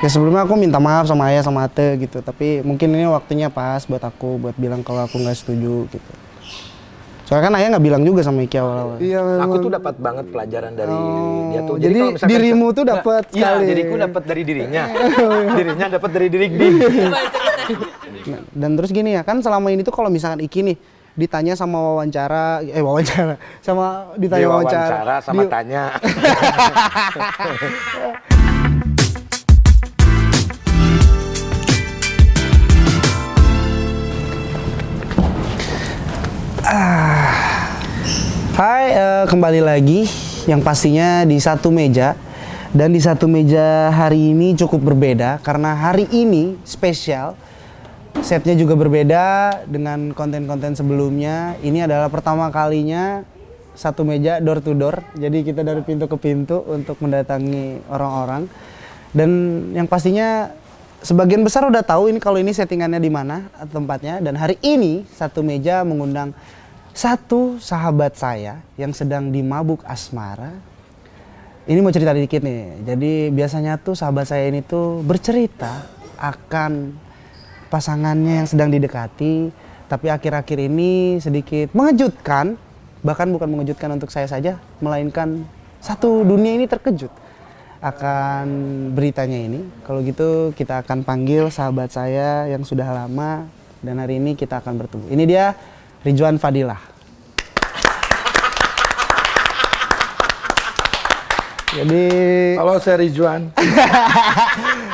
Ya sebelumnya aku minta maaf sama ayah sama ate gitu, tapi mungkin ini waktunya pas buat aku buat bilang kalau aku nggak setuju gitu. Soalnya kan ayah nggak bilang juga sama Iki awal-awal. Iya, aku tuh dapat banget pelajaran dari dia tuh. Jadi kalau misalkan dirimu tuh dapat iya, sekali. diriku dapat dari dirinya. Dirinya dapat dari diri dia. Nah, dan terus gini ya, kan selama ini tuh kalau misalkan Iki nih ditanya sama wawancara sama ditanya wawancara sama tanya. Hai, kembali lagi yang pastinya di satu meja. Dan di satu meja hari ini cukup berbeda karena hari ini spesial. Setnya juga berbeda dengan konten-konten sebelumnya. Ini adalah pertama kalinya satu meja door to door. Jadi kita dari pintu ke pintu untuk mendatangi orang-orang. Dan yang pastinya sebagian besar udah tahu ini kalau ini settingannya di mana tempatnya. Dan hari ini satu meja mengundang satu sahabat saya yang sedang dimabuk asmara. Ini mau cerita dikit nih. Jadi biasanya tuh sahabat saya ini tuh bercerita akan pasangannya yang sedang didekati, tapi akhir-akhir ini sedikit mengejutkan. Bahkan bukan mengejutkan untuk saya saja, melainkan satu dunia ini terkejut akan beritanya ini. Kalau gitu kita akan panggil sahabat saya yang sudah lama dan hari ini kita akan bertemu. Ini dia Ridwan Fadilah. Jadi Halo, saya Ridwan.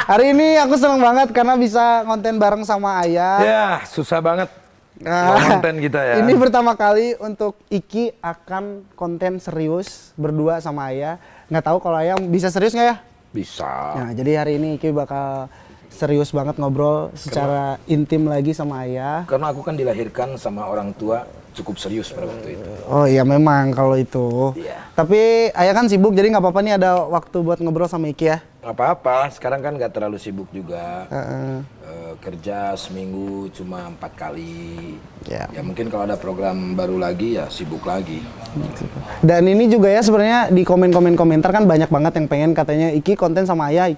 hari ini aku senang banget karena bisa konten bareng sama ayah. Ya, susah banget konten kita ya. Ini pertama kali untuk Iki akan konten serius berdua sama ayah. Nggak tahu kalau ayah bisa serius nggak ya? Bisa. Nah, jadi hari ini Iki bakal serius banget ngobrol secara intim lagi sama ayah. Karena aku kan dilahirkan sama orang tua cukup serius pada waktu itu. Oh iya memang kalau itu. Iya. Tapi ayah kan sibuk jadi nggak apa-apa nih ada waktu buat ngobrol sama Iki ya. Nggak apa-apa, sekarang kan nggak terlalu sibuk juga. Kerja seminggu cuma 4 kali. Ya. Ya mungkin kalau ada program baru lagi ya sibuk lagi. Dan ini juga ya sebenarnya di komentar kan banyak banget yang pengen katanya Iki konten sama ayah,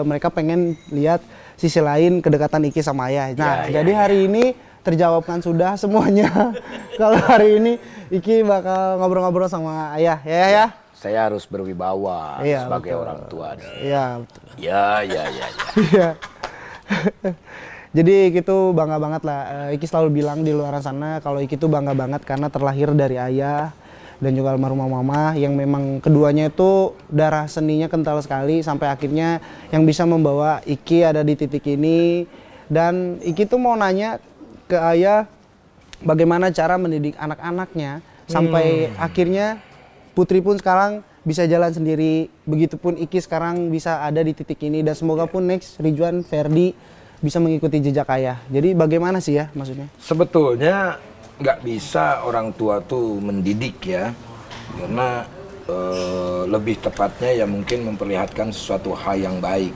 mereka pengen lihat sisi lain kedekatan Iki sama ayah. Nah, jadi hari ini terjawabkan sudah semuanya. Kalau hari ini Iki bakal ngobrol-ngobrol sama ayah, ya. Saya harus berwibawa sebagai betul. orang tua. Iya, betul. Ya. Iya. Jadi Iki tuh bangga banget lah. Iki selalu bilang di luar sana kalau Iki tuh bangga banget karena terlahir dari ayah dan juga almarhumah mama yang memang keduanya itu darah seninya kental sekali sampai akhirnya yang bisa membawa Iki ada di titik ini. Dan Iki tuh mau nanya ke ayah bagaimana cara mendidik anak-anaknya sampai akhirnya Putri pun sekarang bisa jalan sendiri. Begitupun Iki sekarang bisa ada di titik ini dan semoga pun next Ridwan Ferdi bisa mengikuti jejak ayah. Jadi bagaimana sih ya maksudnya? Sebetulnya nggak bisa orang tua tuh mendidik ya, karena lebih tepatnya ya mungkin memperlihatkan sesuatu hal yang baik.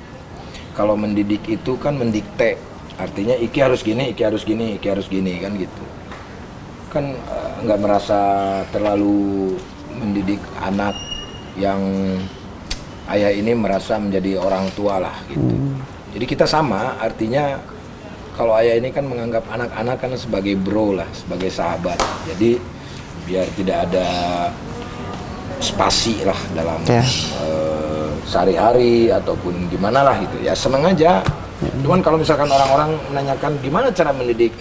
Kalau mendidik itu kan mendikte, artinya Iki harus gini, Iki harus gini, Iki harus gini kan gitu. Kan nggak merasa terlalu mendidik anak yang ayah ini merasa menjadi orang tua lah gitu. Jadi kita sama, artinya kalau ayah ini kan menganggap anak-anak kan sebagai bro lah, sebagai sahabat. Jadi biar tidak ada spasi lah dalam sehari-hari ataupun gimana lah gitu. Ya seneng aja. Cuman kalau misalkan orang-orang menanyakan gimana cara mendidik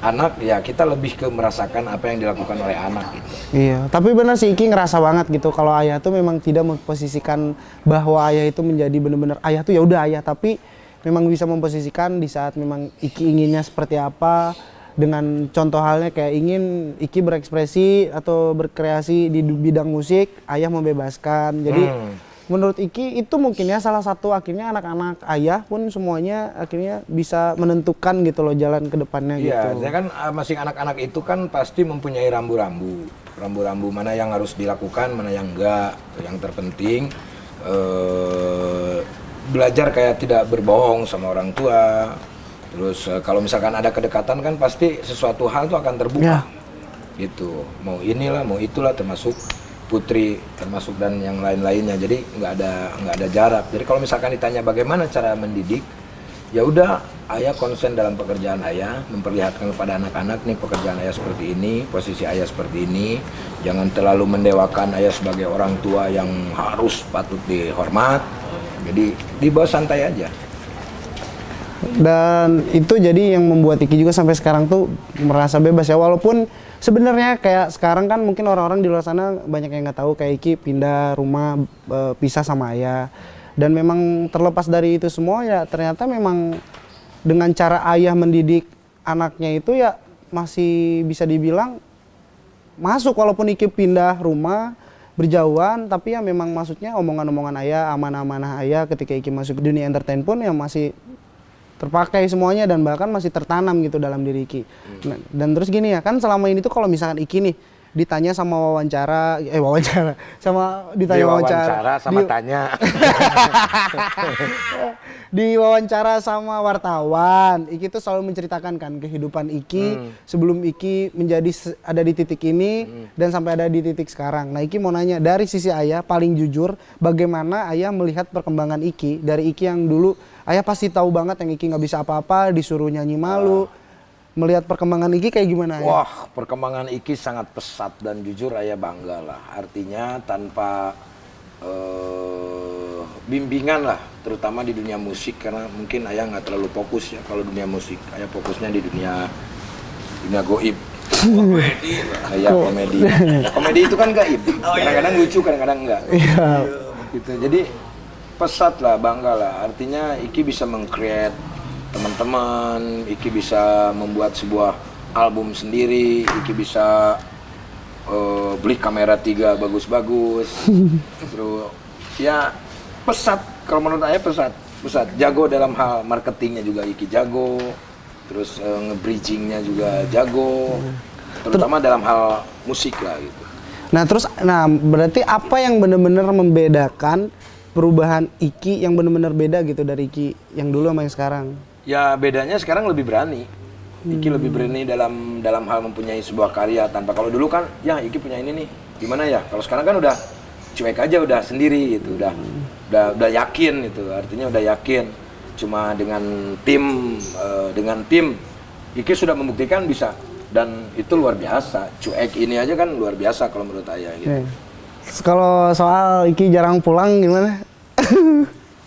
anak, ya kita lebih ke merasakan apa yang dilakukan oleh anak gitu. Iya, tapi benar sih Iki ngerasa banget gitu kalau ayah tuh memang tidak memposisikan bahwa ayah itu menjadi benar-benar ayah tuh ya udah ayah, tapi memang bisa memposisikan di saat memang Iki inginnya seperti apa, dengan contoh halnya kayak ingin Iki berekspresi atau berkreasi di bidang musik, ayah membebaskan. Jadi menurut Iki itu mungkin ya salah satu akhirnya anak-anak ayah pun semuanya akhirnya bisa menentukan gitu loh jalan ke depannya gitu. Iya, kan masing anak-anak itu kan pasti mempunyai rambu-rambu. Rambu-rambu mana yang harus dilakukan, mana yang enggak. Yang terpenting belajar kayak tidak berbohong sama orang tua. Terus kalau misalkan ada kedekatan kan pasti sesuatu hal itu akan terbuka. Gitu. Mau inilah, mau itulah, termasuk putri termasuk dan yang lain-lainnya. Jadi nggak ada jarak. Jadi kalau misalkan ditanya bagaimana cara mendidik, ya udah ayah konsen dalam pekerjaan ayah, memperlihatkan kepada anak-anak nih pekerjaan ayah seperti ini, posisi ayah seperti ini. Jangan terlalu mendewakan ayah sebagai orang tua yang harus patut dihormat. Jadi dibawa santai aja. Dan itu jadi yang membuat Iki juga sampai sekarang tuh merasa bebas ya, walaupun sebenarnya kayak sekarang kan mungkin orang-orang di luar sana banyak yang nggak tahu kayak Iki pindah rumah, pisah sama ayah. Dan memang terlepas dari itu semua ya ternyata memang dengan cara ayah mendidik anaknya itu ya masih bisa dibilang masuk, walaupun Iki pindah rumah berjauhan, tapi ya memang maksudnya omongan-omongan ayah, amanah-amanah ayah ketika Iki masuk ke dunia entertain pun ya masih terpakai semuanya dan bahkan masih tertanam gitu dalam diri Iki. Nah, dan terus gini ya, kan selama ini tuh kalau misalkan Iki nih ditanya sama Diwawancara sama tanya. Di wawancara sama wartawan, Iki tuh selalu menceritakan kan kehidupan Iki sebelum Iki ada di titik ini dan sampai ada di titik sekarang. Nah, Iki mau nanya dari sisi ayah paling jujur, bagaimana ayah melihat perkembangan Iki dari Iki yang dulu ayah pasti tahu banget yang Iki nggak bisa apa-apa, disuruh nyanyi malu. Melihat perkembangan Iki kayak gimana ya? Wah, perkembangan Iki sangat pesat dan jujur ayah bangga lah. Artinya tanpa bimbingan lah, terutama di dunia musik, karena mungkin ayah nggak terlalu fokus ya kalau dunia musik. Ayah fokusnya di dunia goib. Komedi. Ayah komedi. Komedi itu kan gaib. Kadang-kadang lucu, kadang-kadang enggak. Iya. Gitu. Jadi pesat lah, bangga lah. Artinya Iki bisa meng-create teman-teman, Iki bisa membuat sebuah album sendiri, Iki bisa beli kamera 3 bagus-bagus. Terus ya pesat, kalau menurut saya pesat. Jago dalam hal marketingnya juga Iki jago, terus nge-bridgingnya juga jago, terutama dalam hal musik lah gitu. Nah berarti apa yang benar-benar membedakan perubahan Iki yang benar-benar beda gitu dari Iki yang dulu sama yang sekarang? Ya bedanya sekarang lebih berani. Iki lebih berani dalam hal mempunyai sebuah karya tanpa, kalau dulu kan ya Iki punya ini nih, gimana ya? Kalau sekarang kan udah cuek aja, udah sendiri gitu, udah yakin itu. Artinya udah yakin. Cuma dengan tim Iki sudah membuktikan bisa, dan itu luar biasa. Cuek ini aja kan luar biasa kalau menurut saya gitu. Kalau soal Iki jarang pulang gimana?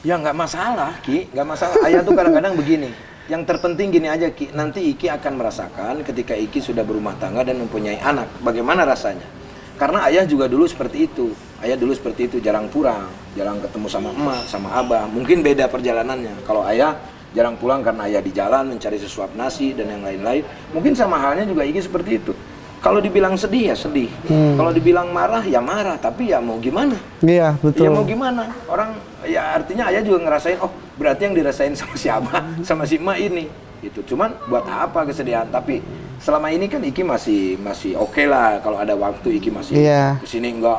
Ya nggak masalah, Ki, nggak masalah. Ayah tuh kadang-kadang begini. Yang terpenting gini aja, Ki. Nanti Iki akan merasakan ketika Iki sudah berumah tangga dan mempunyai anak, bagaimana rasanya. Karena ayah juga dulu seperti itu. Ayah dulu seperti itu, jarang pulang, jarang ketemu sama emak, sama abah. Mungkin beda perjalanannya. Kalau ayah jarang pulang karena ayah di jalan mencari sesuap nasi dan yang lain-lain. Mungkin sama halnya juga Iki seperti itu. Kalau dibilang sedih ya sedih, kalau dibilang marah ya marah, tapi ya mau gimana? Iya, betul. Ya mau gimana? Orang ya artinya ayah juga ngerasain, oh berarti yang dirasain sama si Abah, sama si Emak ini. Gitu. Cuman buat apa kesedihan? Tapi selama ini kan Iki masih oke lah, kalau ada waktu Iki masih kesini enggak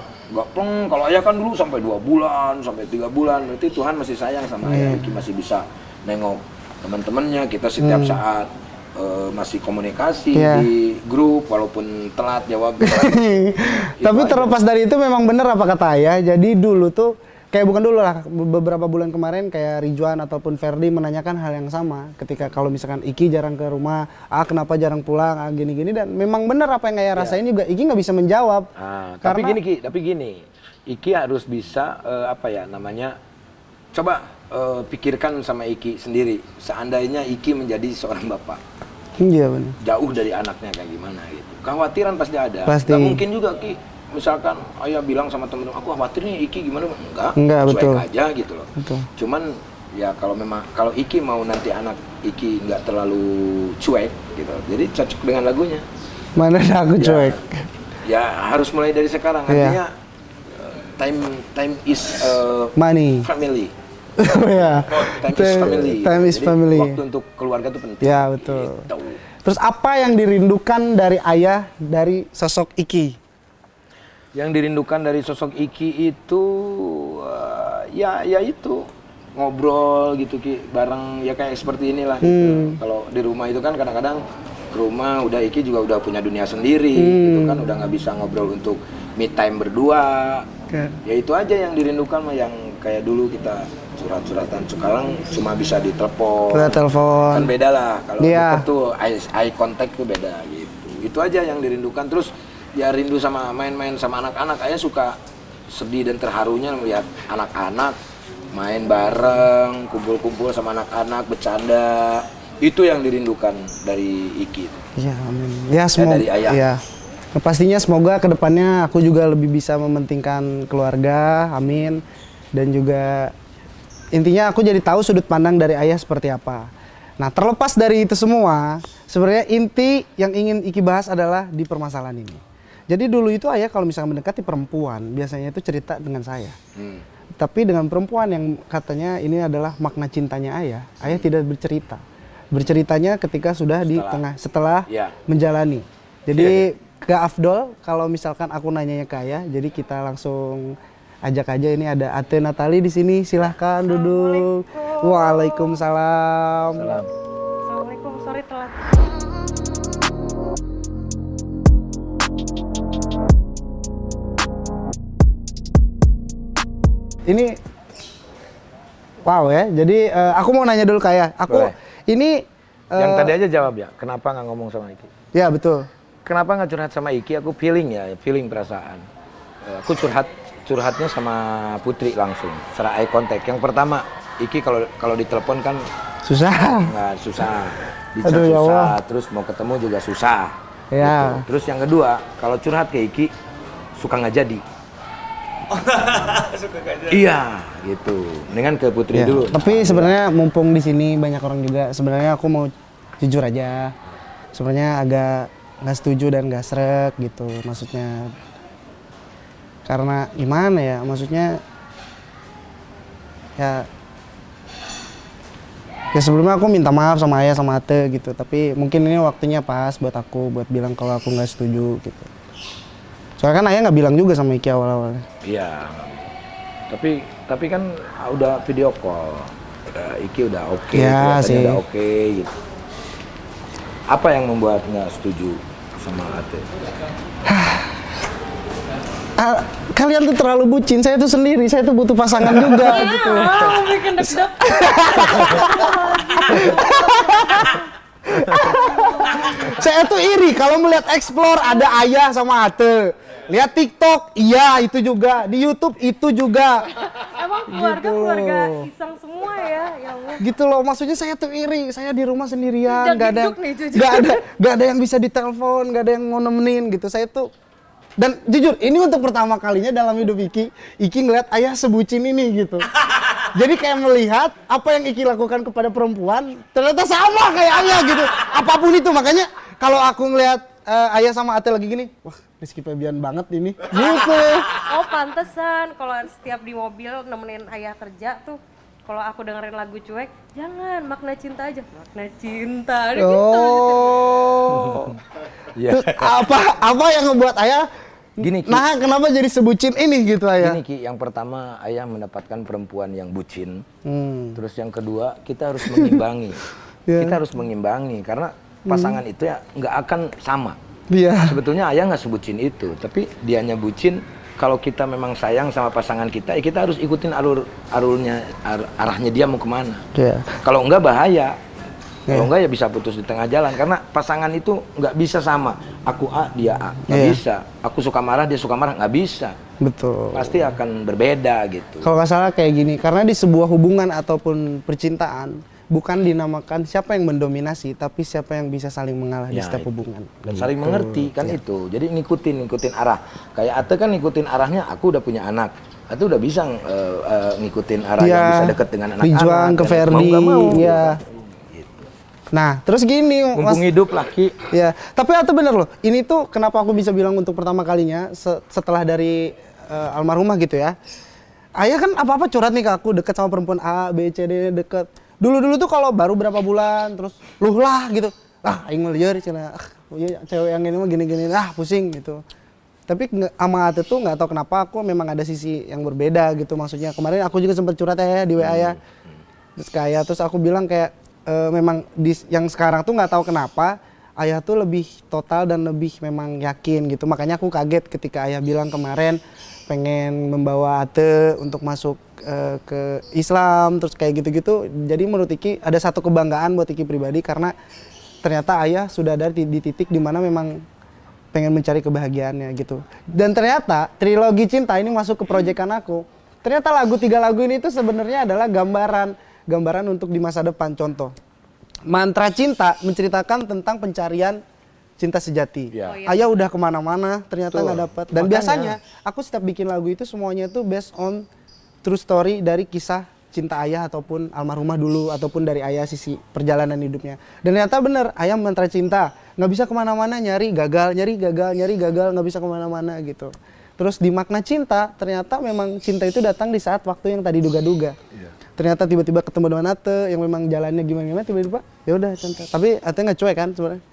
pleng. Kalau ayah kan dulu sampai 2 bulan, sampai 3 bulan, berarti Tuhan masih sayang sama ayah. Iki masih bisa nengok teman-temannya, kita setiap saat masih komunikasi di grup walaupun telat jawab. Tapi terlepas dari itu memang benar apa kata ayah. Jadi dulu tuh kayak bukan dulu lah, beberapa bulan kemarin kayak Ridwan ataupun Ferdi menanyakan hal yang sama. Ketika kalau misalkan Iki jarang ke rumah, kenapa jarang pulang, gini-gini, dan memang benar apa yang ayah rasain juga. Iki nggak bisa menjawab. Tapi gini, Iki harus bisa coba pikirkan sama Iki sendiri. Seandainya Iki menjadi seorang bapak. Iya benar. Jauh dari anaknya kayak gimana gitu. Kekhawatiran pasti ada. Pasti. Gak mungkin juga Ki, misalkan ayah bilang sama temen-temen, aku khawatir nih Iki gimana? Enggak, betul. Cuek aja gitu loh. Betul. Cuman ya kalau Iki mau nanti anak Iki nggak terlalu cuek gitu, jadi cocok dengan lagunya. Mana aku cuek? Ya harus mulai dari sekarang. Artinya time is money. Family. Ya. Time is family. Waktu untuk keluarga itu penting. Ya betul. Gitu. Terus apa yang dirindukan dari ayah dari sosok Iki? Yang dirindukan dari sosok Iki itu ya itu ngobrol gitu Ki, bareng ya kayak seperti inilah. Gitu. Kalau di rumah itu kan kadang-kadang ke rumah, udah Iki juga udah punya dunia sendiri, gitu kan, udah nggak bisa ngobrol untuk me time berdua. Ya itu aja yang dirindukan mah, yang kayak dulu kita surat-suratan, sekarang cuma bisa ditelepon. Telepon. Kan beda lah, kalau Iya. deket tuh eye contact tuh beda gitu. Itu aja yang dirindukan. Terus ya rindu sama main-main sama anak-anak. Ayah suka sedih dan terharunya melihat anak-anak main bareng, kumpul-kumpul sama anak-anak, bercanda. Itu yang dirindukan dari Iki. Ya, amin. Ya, semoga. dari ayah. Ya. Pastinya semoga kedepannya aku juga lebih bisa mementingkan keluarga, amin. Dan juga intinya aku jadi tahu sudut pandang dari ayah seperti apa. Nah, terlepas dari itu semua, sebenarnya inti yang ingin Iki bahas adalah di permasalahan ini. Jadi dulu itu ayah kalau misalnya mendekati perempuan, biasanya itu cerita dengan saya. Tapi dengan perempuan yang katanya ini adalah makna cintanya ayah tidak bercerita. Berceritanya ketika sudah di tengah, setelah Ya. menjalani. Jadi gak afdol kalau misalkan aku nanyanya ke ayah, jadi kita langsung ajak aja. Ini ada Ate Natali di sini, silahkan duduk. Waalaikumsalam. Assalamualaikum, sorry telat. Ini wow ya. Jadi aku mau nanya dulu kayak aku Boleh. ini Yang tadi aja jawab ya, kenapa nggak ngomong sama Iki? ya betul. Kenapa nggak curhat sama Iki? Aku feeling perasaan. Aku curhatnya sama Putri langsung, secara eye contact. Yang pertama, Iki kalau ditelepon kan Susah. nggak susah, bisa Aduh, ya susah, Allah. terus mau ketemu juga susah. Ya. Gitu. Terus yang kedua, kalau curhat ke Iki suka nggak jadi. Iya, gitu. Mendingan ke Putri Ya, dulu. tapi sebenarnya mumpung di sini banyak orang juga, sebenarnya aku mau jujur aja. Sebenarnya agak nggak setuju dan nggak srek gitu, maksudnya. Karena gimana ya, maksudnya ya sebelumnya aku minta maaf sama ayah sama ate gitu, tapi mungkin ini waktunya pas buat aku buat bilang kalau aku nggak setuju gitu. Soalnya kan ayah nggak bilang juga sama Iki awal-awalnya. Iya. Tapi kan udah video call. Iki udah oke, Ya, kelihatannya sih. udah oke gitu. Apa yang membuat nggak setuju sama Ate? Kalian tuh terlalu bucin, saya tuh sendiri, saya tuh butuh pasangan juga gitu. Ah, bikin deg-deg. Saya tuh iri kalau melihat explore ada ayah sama ate. Lihat TikTok, iya itu juga. Di YouTube itu juga. Emang Gitu. keluarga iseng semua ya, ya Allah. Gitu loh, maksudnya saya tuh iri. Saya di rumah sendirian, nggak ada, Jujur nih, jujur. nggak ada yang bisa ditelepon, nggak ada yang mau nemenin gitu. Saya tuh dan jujur, ini untuk pertama kalinya dalam hidup Iki ngeliat ayah sebucin ini gitu. Jadi kayak melihat apa yang Iki lakukan kepada perempuan ternyata sama kayak ayah gitu. Apapun itu, makanya kalau aku ngeliat ayah sama ate lagi gini, wah Rizky Febian banget ini. Gitu. Oh pantesan kalau setiap di mobil nemenin ayah kerja tuh, kalau aku dengerin lagu cuek, jangan makna cinta aja, makna cinta. Dia bisa Oh. Iya. Terus apa yang ngebuat ayah? Gini, Ki. Nah, kenapa jadi sebucin ini gitu ayah? Gini Ki, yang pertama ayah mendapatkan perempuan yang bucin. Terus yang kedua, kita harus mengimbangi. Ya. Kita harus mengimbangi karena pasangan itu ya nggak akan sama. Iya. Sebetulnya ayah nggak sebucin itu, tapi dianya bucin. Kalau kita memang sayang sama pasangan kita, ya kita harus ikutin arahnya dia mau kemana. Iya. Kalau enggak bahaya. Kalau enggak ya bisa putus di tengah jalan karena pasangan itu nggak bisa sama. Aku A, dia A, nggak Iya. bisa. Aku suka marah, dia suka marah, nggak bisa. Betul. Pasti akan berbeda gitu. Kalau nggak salah kayak gini, karena di sebuah hubungan ataupun percintaan bukan dinamakan siapa yang mendominasi, tapi siapa yang bisa saling mengalah di Ya, setiap itu. hubungan. Dan saling mengerti kan itu. Jadi ngikutin arah. Kayak Ate kan ngikutin arahnya. Aku udah punya anak. Ate udah bisa ngikutin arah yang Iya. bisa deket dengan anak-anak. Rijuan ke dan Ferdi. mau nggak mau. Iya. Nah, terus gini, Mumpung hidup laki. Ya, tapi Ate bener loh. Ini tuh kenapa aku bisa bilang untuk pertama kalinya setelah dari almarhumah gitu ya. Ayah kan apa-apa curhat nih ke aku, deket sama perempuan A, B, C, D, deket. Dulu-dulu tuh kalau baru berapa bulan terus luh lah gitu. Ah, aing mah lieur cenah. Iya, cewek yang ini mah gini-gini, pusing gitu. Tapi sama Ate tuh nggak tahu kenapa aku memang ada sisi yang berbeda gitu. Maksudnya kemarin aku juga sempat curhat ya di WA ya. Terus aku bilang kayak memang yang sekarang tuh nggak tahu kenapa ayah tuh lebih total dan lebih memang yakin gitu. Makanya aku kaget ketika ayah bilang kemarin pengen membawa Ate untuk masuk ke Islam, terus kayak gitu-gitu. Jadi menurut Iki ada satu kebanggaan buat Iki pribadi karena ternyata ayah sudah ada di titik dimana memang pengen mencari kebahagiaannya gitu. Dan ternyata trilogi cinta ini masuk ke proyekan aku. Ternyata 3 lagu ini tuh sebenarnya adalah gambaran untuk di masa depan. Contoh, Mantra Cinta menceritakan tentang pencarian cinta sejati. Ya. Ayah udah kemana-mana, ternyata nggak dapat. Dan Makanya. biasanya aku setiap bikin lagu itu semuanya tuh based on true story dari kisah cinta ayah ataupun almarhumah dulu ataupun dari ayah sisi perjalanan hidupnya. Dan ternyata bener, ayah mantra cinta nggak bisa kemana-mana, nyari gagal, nggak bisa kemana-mana gitu. Terus di Makna Cinta ternyata memang cinta itu datang di saat waktu yang tadi duga-duga. Iya. Ternyata tiba-tiba ketemu dengan Ate yang memang jalannya gimana tiba-tiba ya udah cinta. Tapi Ate nggak cuek kan sebenarnya.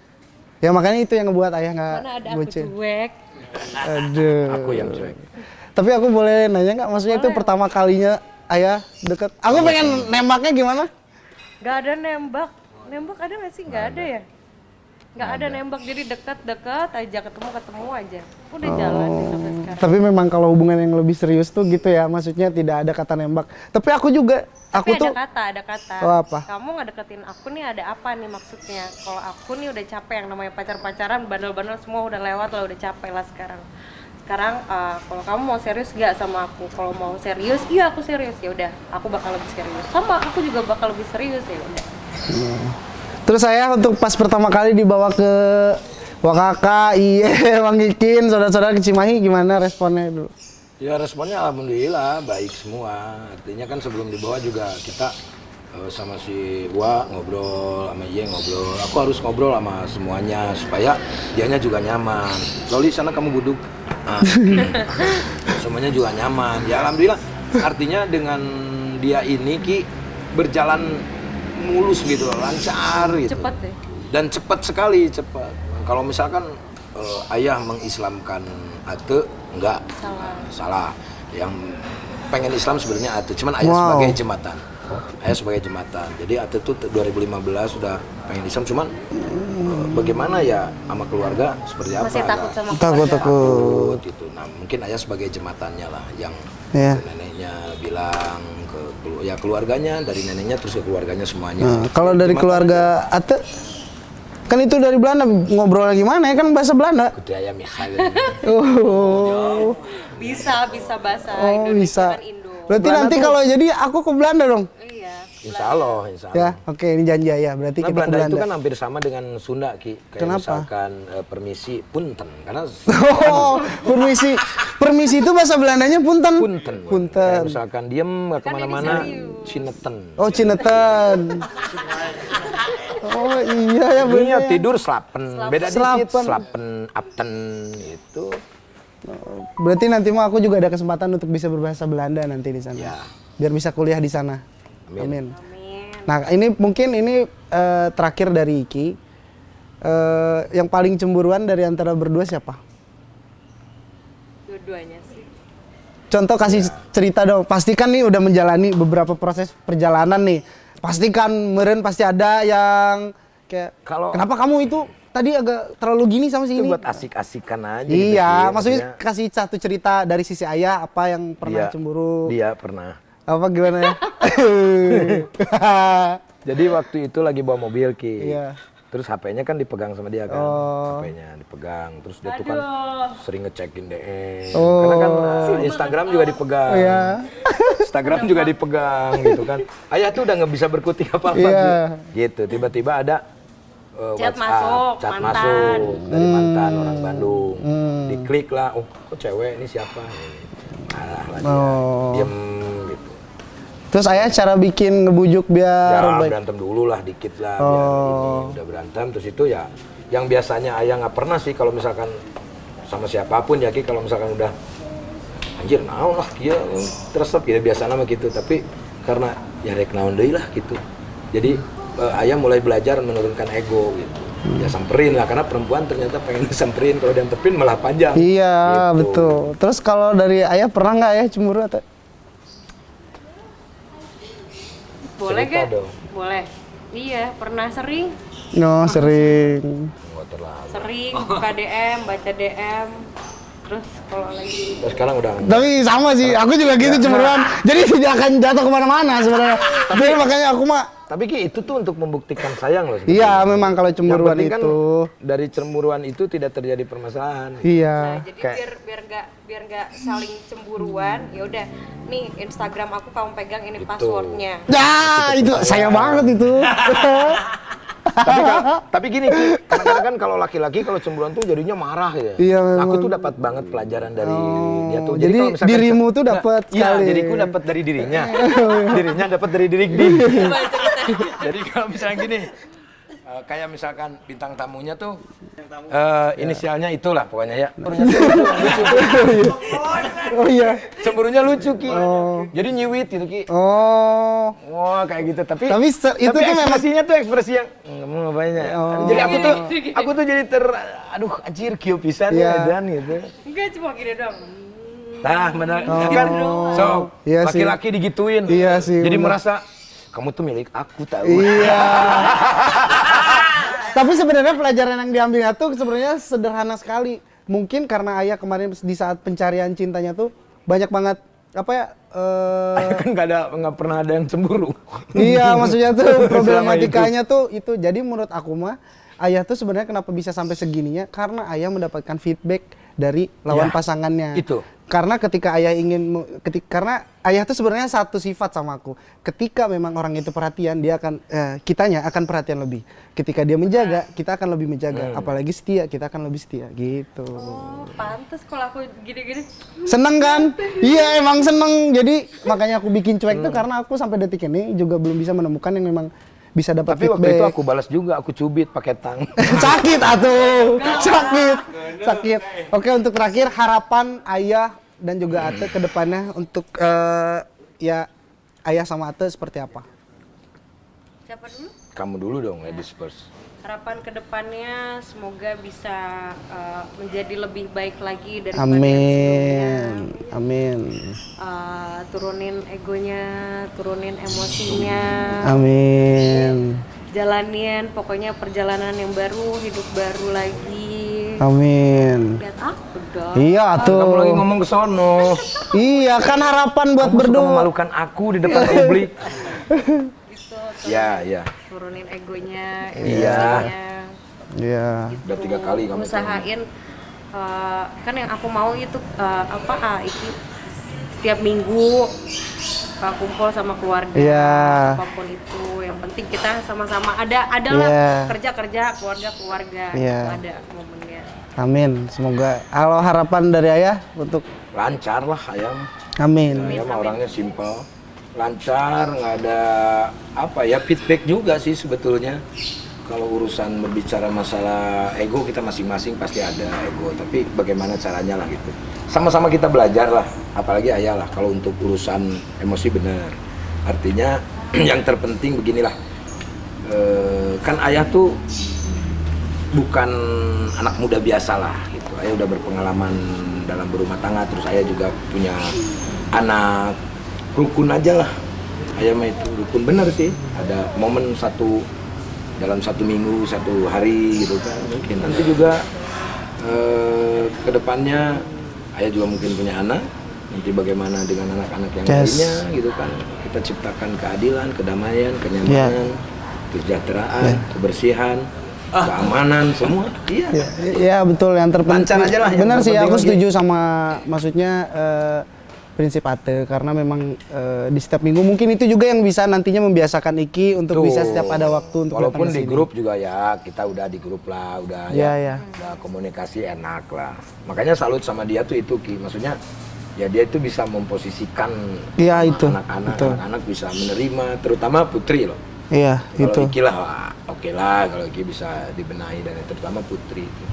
Ya makanya itu yang ngebuat ayah nggak Mana ada aku cuek. Aduh. Aku yang cuek. Tapi aku boleh nanya nggak? Maksudnya itu Boleh. pertama kalinya ayah deket. Aku pengen nembaknya gimana? Gak ada nembak. Nembak ada nggak sih? Nggak ada ya? Nggak ada nembak, jadi dekat-dekat aja, ketemu aja. Udah jalan nih sampai sekarang. Tapi memang kalau hubungan yang lebih serius tuh gitu ya, maksudnya tidak ada kata nembak. Tapi aku juga, Tapi aku tuh ada kata. Oh, apa? Kamu nggak deketin aku nih, ada apa nih maksudnya? Kalau aku nih udah capek, yang namanya pacar-pacaran, bandel-bandel semua udah lewat lah, udah capek lah sekarang. Sekarang kalau kamu mau serius nggak sama aku? Kalau mau serius, iya aku serius, ya udah, aku bakal lebih serius. Sama aku juga bakal lebih serius, ya udah. Terus saya untuk pas pertama kali dibawa ke Wakaka, Bang Kikin, saudara-saudara ke Cimahi, gimana responnya dulu? Ya responnya alhamdulillah baik semua. Artinya kan sebelum dibawa juga kita sama si Wa ngobrol, sama Ye ngobrol. Aku harus ngobrol sama semuanya supaya dianya juga nyaman. Loli sana kamu duduk. Nah, semuanya juga nyaman. Ya alhamdulillah. Artinya dengan dia ini Ki berjalan mulus gitu, lancar gitu. Cepet deh. Dan cepat sekali, cepat. Kalau misalkan ayah mengislamkan Ate, enggak, salah. Yang pengen Islam sebenarnya Ate, cuman ayah sebagai jembatan. Ayah sebagai jembatan. Jadi Ate tuh 2015 sudah pengen Islam, cuman bagaimana ya sama keluarga seperti apa? Masih takut sama Takut. Gitu. Nah mungkin ayah sebagai jembatannya lah, yang Iya. neneknya bilang ke ya keluarganya, dari neneknya terus ke keluarganya semuanya. Nah, kalau dari keluarga Ate, kan itu dari Belanda, ngobrol gimana ya, kan bahasa Belanda. Budaya misalnya. Oh, Bisa bahasa oh Indonesia bisa. kan Indo. Berarti nanti kalau jadi aku ke Belanda dong. Iya. Insya Allah. Ya, oke, ini janji ya. Berarti Nah, kita ke Belanda itu Belanda. kan hampir sama dengan Sunda, Ki. Kayak Kenapa? misalkan permisi punten, karena Oh, permisi itu bahasa Belandanya punten. punten. Punten. Kayak misalkan diem nggak Kan ini kemana-mana, serius. cineten. Oh, Cineten. Oh iya ya Iya, bener. tidur slapen. Beda dikit, Slapen. slapen, apten gitu. Berarti nanti mau aku juga ada kesempatan untuk bisa berbahasa Belanda nanti di sana. Ya. Biar bisa kuliah di sana. Amin. Amin. Nah, ini mungkin terakhir dari Iki. Yang paling cemburuan dari antara berdua siapa? Dua-duanya sih. Contoh kasih cerita dong. Pastikan nih udah menjalani beberapa proses perjalanan nih. Pastikan meren pasti ada yang kayak kenapa kamu itu tadi agak terlalu gini sama si Itu ini? buat asik-asikan aja gitu, Iya, Ki. maksudnya kasih satu cerita dari sisi ayah apa yang pernah Dia- cemburu. Dia pernah. Apa gimana ya? Jadi waktu itu lagi bawa mobil, Ki. Iya. Terus HP-nya kan dipegang sama dia kan. Oh. HP-nya dipegang. Terus dia tuh kan Aduh. sering ngecekin DM. Oh. Karena kan Instagram juga dipegang. Iya. Instagram juga dipegang gitu kan. Ayah tuh udah nggak bisa berkutik apa-apa Iya. gitu. Tiba-tiba ada Chat WhatsApp, masuk, chat mantan. masuk dari mantan orang Bandung. Diklik lah, oh kok cewek ini siapa? Marah lah dia. Oh. Diem gitu. Terus ayah cara bikin ngebujuk biar Ya baik. berantem dulu lah dikit lah biar ini udah berantem terus itu ya yang biasanya ayah nggak pernah sih kalau misalkan sama siapapun ya Ki, kalau misalkan udah anjir naon lah dia teresep gitu biasa nama gitu, tapi karena ya rek naon deui lah gitu. Jadi ayah mulai belajar menurunkan ego gitu. Ya samperin lah karena perempuan ternyata pengen samperin, kalau diantepin malah panjang. Iya, Gitu. betul. Terus kalau dari ayah pernah nggak ya cemburu atau? Boleh Cerita gak? dong. Boleh. Iya, pernah sering. No, sering. Nggak terlalu. Sering buka DM, baca DM. Terus kalau lagi Terus sekarang udah enggak. Tapi sama sih, aku juga gitu cemburuan. Jadi tidak akan jatuh kemana-mana sebenarnya. Tapi makanya aku mah. Tapi Ki, itu tuh untuk membuktikan sayang loh. Iya, memang kalau Yang cemburuan penting kan itu. dari cemburuan itu tidak terjadi permasalahan. Iya. jadi Kayak- biar nggak saling cemburuan, ya udah nih Instagram aku kamu pegang ini Gitu. passwordnya. Ya, itu saya banget itu. Tapi gini Ki, kadang-kadang kan kalau laki-laki kalau cemburuan tuh jadinya marah ya. Iya, Nah, aku memang. tuh dapat banget pelajaran dari dia tuh. Jadi kalau misalkan dirimu tuh dapat Iya, sekali. diriku dapat dari dirinya. Dirinya dapat dari diri Jadi kalau misalnya gini, kayak misalkan bintang tamunya tuh inisialnya itulah pokoknya ya. Cemburunya tuh lucu. Oh iya. Cemburunya lucu Ki. Jadi nyiwit gitu Ki. Oh. Wah kayak gitu. Tapi Itu tuh memang ekspresinya tuh ekspresi yang nggak mau ngapainnya. Jadi aku tuh jadi aduh anjir kio pisan Iya. ya dan gitu. Enggak cuma gini dong. Nah benar kan. So Iya sih. laki-laki digituin. Iya sih, Jadi benar. merasa kamu tuh milik aku tahu. Iya. Tapi sebenarnya pelajaran yang diambilnya tuh sebenarnya sederhana sekali. Mungkin karena ayah kemarin di saat pencarian cintanya tuh banyak banget apa ya? Kan nggak pernah ada yang cemburu. Iya, maksudnya tuh Selama problematikanya tuh itu. Jadi menurut aku mah ayah tuh sebenarnya kenapa bisa sampai segininya? Karena ayah mendapatkan feedback dari lawan Ya, pasangannya. itu. Karena ketika ayah karena ayah tuh sebenarnya satu sifat sama aku. Ketika memang orang itu perhatian, dia akan kitanya akan perhatian lebih. Ketika dia menjaga, kita akan lebih menjaga. Apalagi setia, kita akan lebih setia gitu. Oh, pantes kalau aku gini-gini. Seneng kan? Iya emang seneng. Jadi makanya aku bikin cuek tuh karena aku sampai detik ini juga belum bisa menemukan yang memang bisa dapat Tapi feedback. waktu itu aku balas juga, aku cubit pakai tang. Sakit atuh. Sakit. Oke, untuk terakhir harapan ayah dan juga Ate ke depannya untuk ya ayah sama Ate seperti apa? Siapa dulu? Kamu dulu dong, ladies first. Harapan kedepannya semoga bisa menjadi lebih baik lagi daripada yang Amin. sebelumnya. Amin. Turunin egonya, turunin emosinya, Amin. jalanin pokoknya perjalanan yang baru, hidup baru lagi. Amin. Lihat aku dong. Iya Kamu lagi tuh. ngomong ke sono. Iya kan harapan buat Kamu suka berdua. memalukan aku di depan publik. Gitu, Ya. turunin egonya, Iya. emosinya. Iya. Udah 3 kali kamu. Usahain kan yang aku mau itu itu setiap minggu kumpul sama keluarga, Iya. apapun itu yang penting kita sama-sama adalah Iya. kerja keluarga Iya. itu ada momennya. Amin. Semoga. Kalau harapan dari ayah untuk Lancar lah ayam. amin. Ayam orangnya simple. Lancar, nggak ada feedback juga sih sebetulnya. Kalau urusan berbicara masalah ego kita masing-masing pasti ada ego, tapi bagaimana caranya lah gitu. Sama-sama kita belajar lah, apalagi ayah lah kalau untuk urusan emosi benar. Artinya yang terpenting beginilah, kan ayah tuh bukan anak muda biasa lah gitu. Ayah udah berpengalaman dalam berumah tangga, terus ayah juga punya anak. Rukun aja lah, ayah mah itu rukun bener sih. Ada momen dalam 1 minggu, 1 hari gitu kan. Mungkin nanti juga kedepannya ayah juga mungkin punya anak. Nanti bagaimana dengan anak-anak yang lainnya gitu kan. Kita ciptakan keadilan, kedamaian, kenyamanan, kesejahteraan, kebersihan, keamanan, semua. Iya. Ya betul, yang terpenting. Lancar aja lah, yang Benar sih, terpenting aku lagi. setuju sama maksudnya prinsip Ate karena memang di setiap minggu mungkin itu juga yang bisa nantinya membiasakan Iki untuk Tuh. bisa setiap ada waktu untuk walaupun datang ke di sini. grup juga ya kita udah di grup lah, udah Iya. udah komunikasi enak lah. Makanya salut sama dia tuh itu Ki, maksudnya ya dia itu bisa memposisikan Iya, itu. anak-anak, Betul. anak-anak bisa menerima, terutama putri loh. Iya, Kalau itu. Iki lah, wah, oke lah kalau Iki bisa dibenahi dan terutama putri itu.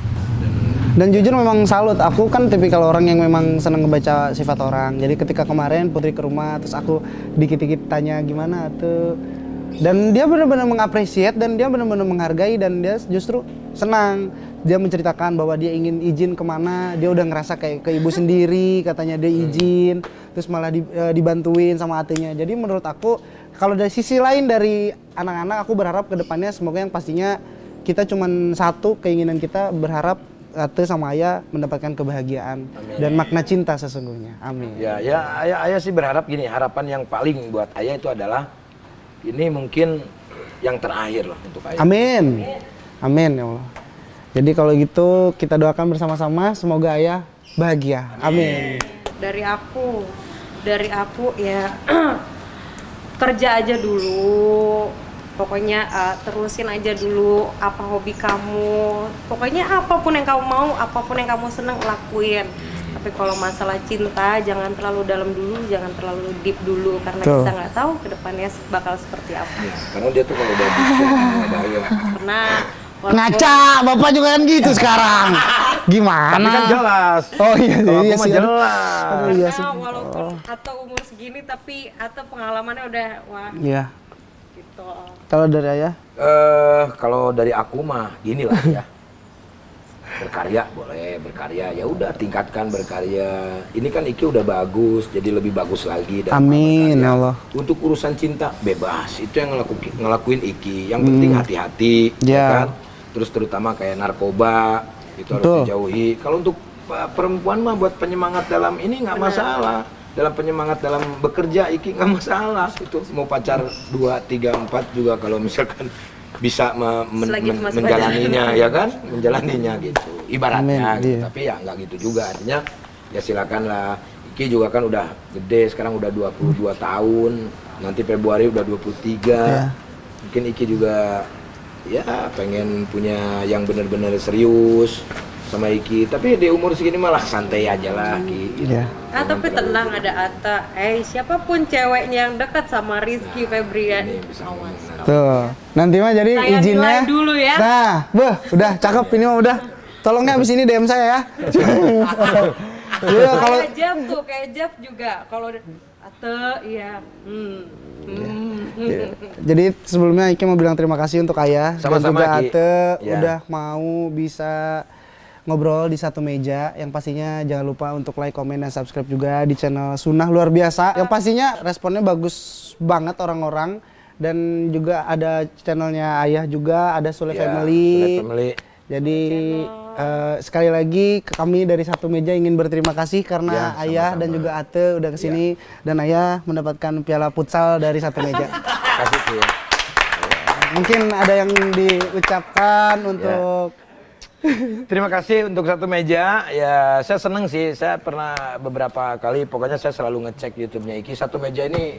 Dan jujur memang salut, aku kan tipikal orang yang memang seneng ngebaca sifat orang. Jadi ketika kemarin Putri ke rumah, terus aku dikit-dikit tanya gimana tuh. Dan dia benar-benar mengapresiat dan dia benar-benar menghargai dan dia justru senang. Dia menceritakan bahwa dia ingin izin kemana, dia udah ngerasa kayak ke ibu sendiri, katanya dia izin. Terus malah dibantuin sama atenya. Jadi menurut aku kalau dari sisi lain dari anak-anak, aku berharap ke depannya semoga yang pastinya kita cuman satu keinginan kita, berharap Ate sama Ayah mendapatkan kebahagiaan dan makna cinta sesungguhnya. Amin. Ya, ayah sih berharap gini, harapan yang paling buat ayah itu adalah ini mungkin yang terakhir lah untuk ayah. Amin. Amin ya Allah. Jadi kalau gitu kita doakan bersama-sama semoga Ayah bahagia. Amin. Dari aku ya kerja aja dulu. Pokoknya terusin aja dulu apa hobi kamu. Pokoknya apapun yang kamu mau, apapun yang kamu seneng lakuin. Tapi kalau masalah cinta jangan terlalu dalam dulu, jangan terlalu deep dulu karena Tuh. kita nggak tahu kedepannya bakal seperti apa. Ya, karena dia tuh kalau udah bicara bahaya. Karena Ngaca, Bapak juga kan gitu sekarang. Gimana? Tapi kan jelas. Oh iya, Kalau iya aku mah sih. jelas. Aduh, iya sih. karena walaupun atau umur segini tapi atau pengalamannya udah wah Iya. gitu. Kalau dari Ayah? Kalau dari aku mah gini lah ya. Berkarya boleh, berkarya ya udah tingkatkan berkarya. Ini kan Iki udah bagus, jadi lebih bagus lagi. Amin ya Allah. Untuk urusan cinta bebas, itu yang ngelakuin Iki. Yang penting hati-hati, Ya. kan? Terus terutama kayak narkoba itu harus Betul. dijauhi. Kalau untuk perempuan mah buat penyemangat dalam ini nggak masalah. Dalam penyemangat dalam bekerja Iki nggak masalah. Itu mau pacar 2, 3, 4 juga kalau misalkan bisa Selagi masih menjalaninya ya kan, menjalaninya gitu. Ibaratnya Amin, gitu. iya. Tapi ya nggak gitu juga. Artinya ya silakan lah. Iki juga kan udah gede, sekarang udah 22 tahun. Nanti Februari udah 23. Ya. Mungkin Iki juga ya pengen punya yang benar-benar serius sama Iki. Tapi di umur segini malah santai aja lah Ki. Gitu. Iya. Tapi tenang ada Ata. Siapapun ceweknya yang dekat sama Rizky Febrian. Ini bisa Awas. ngomong. Tuh. Nanti mah jadi Saya izinnya. nilai dulu ya. Nah, udah cakep ini mah udah. Tolong ya abis ini DM saya ya. Iya kalau Kayak Jeff tuh, kayak Jeff juga. Kalau Ata, iya. jadi sebelumnya Iki mau bilang terima kasih untuk Ayah dan Sama-sama, juga Ki. Ate Ya. udah mau bisa ngobrol di satu meja. Yang pastinya jangan lupa untuk like, komen, dan subscribe juga di channel Sunnah Luar Biasa. Yang pastinya responnya bagus banget orang-orang. Dan juga ada channelnya Ayah juga, ada Sule Ya, Family. Sule Family. Jadi sekali lagi kami dari satu meja ingin berterima kasih karena Ya, Ayah sama-sama. dan juga Ate udah kesini dan Ayah mendapatkan piala futsal dari satu meja. Kasih Ki. Ya. Mungkin ada yang diucapkan untuk Terima kasih untuk satu meja. Ya, saya seneng sih. Saya pernah beberapa kali, pokoknya saya selalu ngecek YouTube-nya Iki. Satu meja ini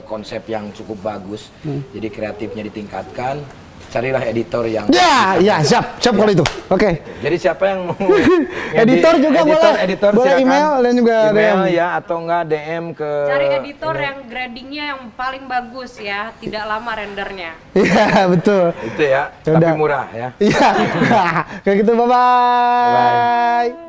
konsep yang cukup bagus. Jadi kreatifnya ditingkatkan. Carilah editor yang ya siap kalau itu. Oke. Jadi siapa yang mau Editor juga boleh. editor Boleh silakan. email dan juga email DM. ya, atau enggak DM ke Cari editor yang gradingnya yang paling bagus ya, tidak lama rendernya. Iya betul. itu ya, Yaudah. tapi murah ya. Iya. Kayak gitu bye bye. Bye.